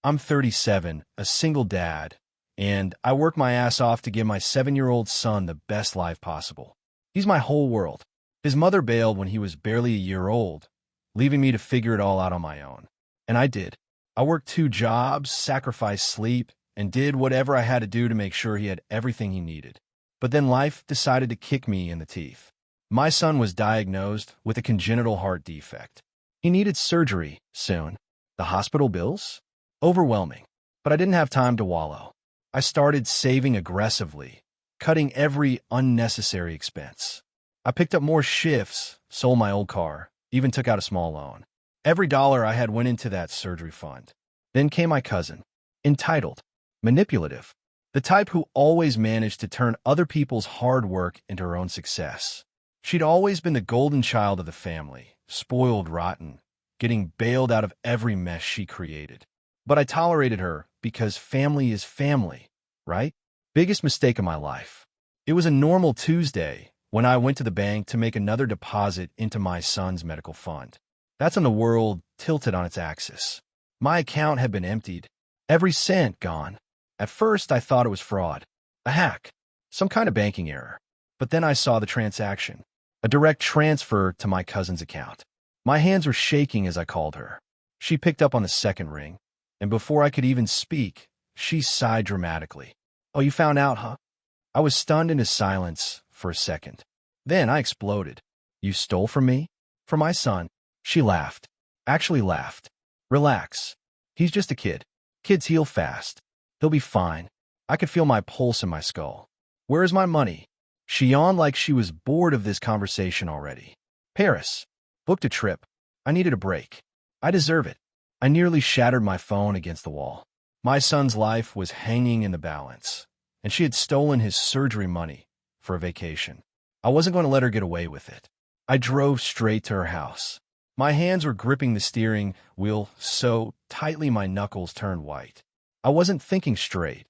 I'm 37, a single dad, and I work my ass off to give my 7-year-old son the best life possible. He's my whole world. His mother bailed when he was barely a year old, leaving me to figure it all out on my own. And I did. I worked 2 jobs, sacrificed sleep, and did whatever I had to do to make sure he had everything he needed. But then life decided to kick me in the teeth. My son was diagnosed with a congenital heart defect. He needed surgery soon. The hospital bills? Overwhelming. But I didn't have time to wallow. I started saving aggressively, cutting every unnecessary expense. I picked up more shifts, sold my old car, even took out a small loan. Every dollar I had went into that surgery fund. Then came my cousin, entitled, manipulative, the type who always managed to turn other people's hard work into her own success. She'd always been the golden child of the family, spoiled rotten, getting bailed out of every mess she created. But I tolerated her because family is family, right? Biggest mistake of my life. It was a normal Tuesday when I went to the bank to make another deposit into my son's medical fund. That's when the world tilted on its axis. My account had been emptied, every cent gone. At first, I thought it was fraud, a hack, some kind of banking error. But then I saw the transaction, a direct transfer to my cousin's account. My hands were shaking as I called her. She picked up on the second ring, and before I could even speak, she sighed dramatically. "Oh, you found out, huh?" I was stunned into silence for a second. Then I exploded. "You stole from me? From my son?" She laughed. Actually laughed. "Relax. He's just a kid. Kids heal fast. He'll be fine." I could feel my pulse in my skull. "Where is my money?" She yawned like she was bored of this conversation already. "Paris. Booked a trip. I needed a break. I deserve it." I nearly shattered my phone against the wall. My son's life was hanging in the balance, and she had stolen his surgery money for a vacation. I wasn't going to let her get away with it. I drove straight to her house. My hands were gripping the steering wheel so tightly my knuckles turned white. I wasn't thinking straight.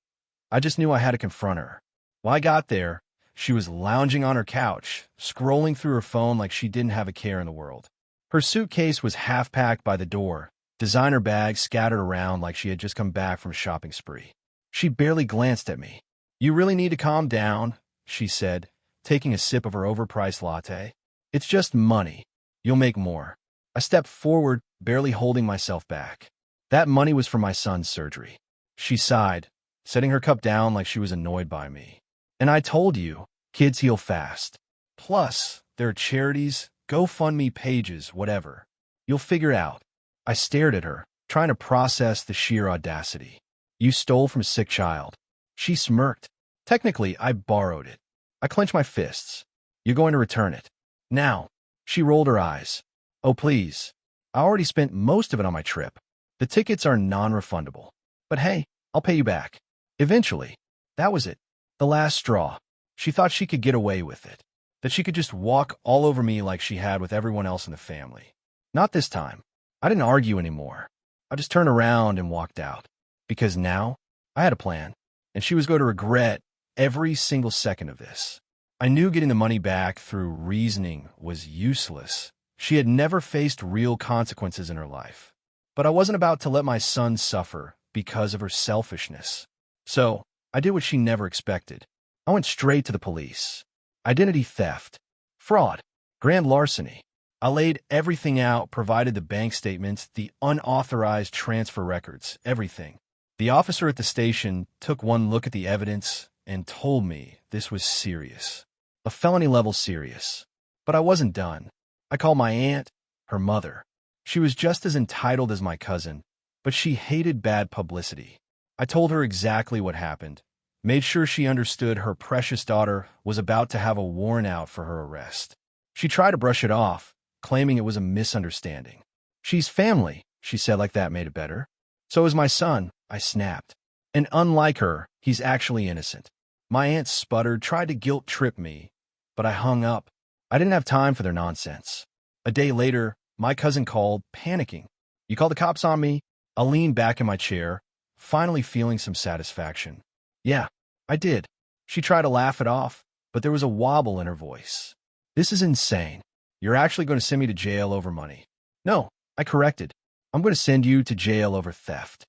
I just knew I had to confront her. When I got there, she was lounging on her couch, scrolling through her phone like she didn't have a care in the world. Her suitcase was half-packed by the door, designer bags scattered around like she had just come back from a shopping spree. She barely glanced at me. "You really need to calm down," she said, taking a sip of her overpriced latte. "It's just money. You'll make more." I stepped forward, barely holding myself back. That money was for my son's surgery. She sighed, setting her cup down like she was annoyed by me. "And I told you, kids heal fast. Plus, there are charities, GoFundMe pages, whatever. You'll figure it out." I stared at her, trying to process the sheer audacity. "You stole from a sick child." She smirked. "Technically, I borrowed it." I clenched my fists. "You're going to return it. Now." She rolled her eyes. "Oh, please. I already spent most of it on my trip. The tickets are non-refundable. But hey, I'll pay you back. Eventually." That was it. The last straw. She thought she could get away with it. That she could just walk all over me like she had with everyone else in the family. Not this time. I didn't argue anymore. I just turned around and walked out. Because now, I had a plan. And she was going to regret every single second of this. I knew getting the money back through reasoning was useless. She had never faced real consequences in her life. But I wasn't about to let my son suffer because of her selfishness. So, I did what she never expected. I went straight to the police. Identity theft, fraud, grand larceny. I laid everything out, provided the bank statements, the unauthorized transfer records, everything. The officer at the station took one look at the evidence and told me this was serious. A felony level serious. But I wasn't done. I called my aunt, her mother. She was just as entitled as my cousin, but she hated bad publicity. I told her exactly what happened, made sure she understood her precious daughter was about to have a warrant out for her arrest. She tried to brush it off, claiming it was a misunderstanding. "She's family," she said like that made it better. "So is my son," I snapped. "And unlike her, he's actually innocent." My aunt sputtered, tried to guilt-trip me, but I hung up. I didn't have time for their nonsense. A day later, my cousin called, panicking. "You called the cops on me?" I leaned back in my chair, finally feeling some satisfaction. "Yeah, I did." She tried to laugh it off, but there was a wobble in her voice. "This is insane. You're actually going to send me to jail over money." "No," I corrected. "I'm going to send you to jail over theft."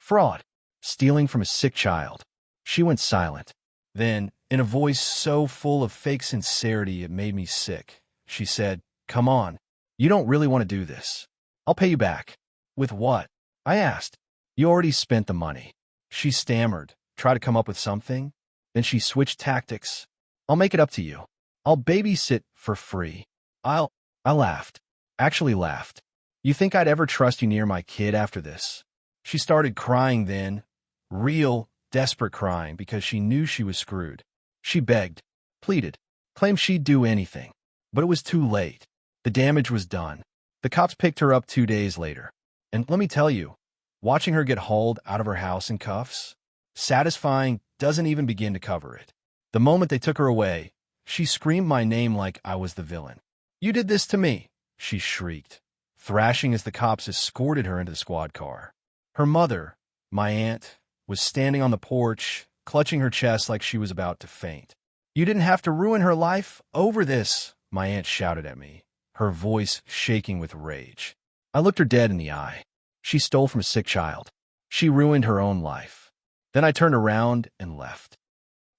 Fraud. Stealing from a sick child. She went silent. Then, in a voice so full of fake sincerity it made me sick, she said, "Come on. You don't really want to do this. I'll pay you back." "With what?" I asked. "You already spent the money." She stammered, tried to come up with something. Then she switched tactics. "I'll make it up to you. I'll babysit for free." I laughed. Actually laughed. "You think I'd ever trust you near my kid after this?" She started crying then. Real, desperate crying because she knew she was screwed. She begged, pleaded, claimed she'd do anything. But it was too late. The damage was done. The cops picked her up 2 days later. And let me tell you, watching her get hauled out of her house in cuffs, satisfying doesn't even begin to cover it. The moment they took her away, she screamed my name like I was the villain. "You did this to me," she shrieked, thrashing as the cops escorted her into the squad car. Her mother, my aunt, was standing on the porch, clutching her chest like she was about to faint. "You didn't have to ruin her life over this," my aunt shouted at me, her voice shaking with rage. I looked her dead in the eye. She stole from a sick child. She ruined her own life. Then I turned around and left.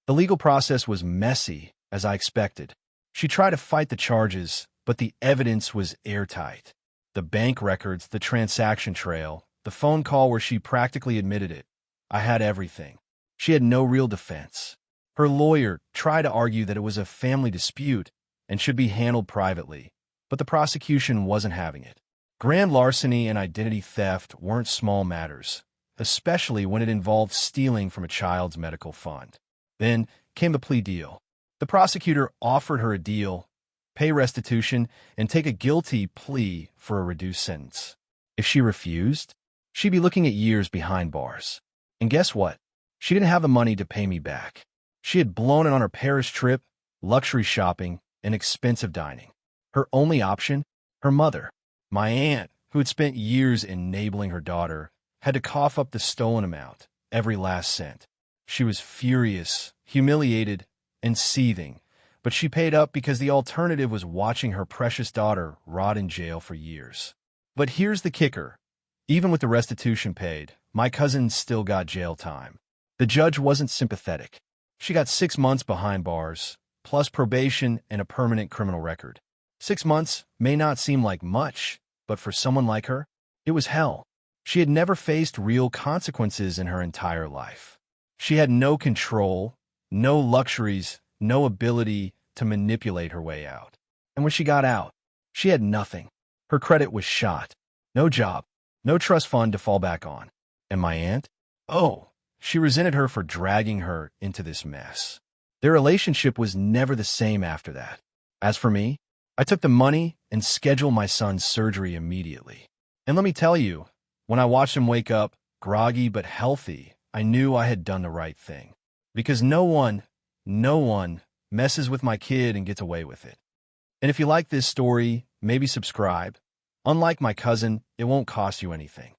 The legal process was messy, as I expected. She tried to fight the charges, but the evidence was airtight. The bank records, the transaction trail, the phone call where she practically admitted it. I had everything. She had no real defense. Her lawyer tried to argue that it was a family dispute and should be handled privately, but the prosecution wasn't having it. Grand larceny and identity theft weren't small matters, especially when it involved stealing from a child's medical fund. Then came the plea deal. The prosecutor offered her a deal: pay restitution and take a guilty plea for a reduced sentence. If she refused, she'd be looking at years behind bars. And guess what? She didn't have the money to pay me back. She had blown it on her Paris trip, luxury shopping, and expensive dining. Her only option? Her mother. My aunt, who had spent years enabling her daughter, had to cough up the stolen amount, every last cent. She was furious, humiliated, and seething, but she paid up because the alternative was watching her precious daughter rot in jail for years. But here's the kicker. Even with the restitution paid, my cousin still got jail time. The judge wasn't sympathetic. She got 6 months behind bars, plus probation and a permanent criminal record. 6 months may not seem like much, but for someone like her, it was hell. She had never faced real consequences in her entire life. She had no control, no luxuries, no ability to manipulate her way out. And when she got out, she had nothing. Her credit was shot. No job, no trust fund to fall back on. And my aunt? Oh, she resented her for dragging her into this mess. Their relationship was never the same after that. As for me, I took the money and scheduled my son's surgery immediately. And let me tell you, when I watched him wake up, groggy but healthy, I knew I had done the right thing. Because no one messes with my kid and gets away with it. And if you like this story, maybe subscribe. Unlike my cousin, it won't cost you anything.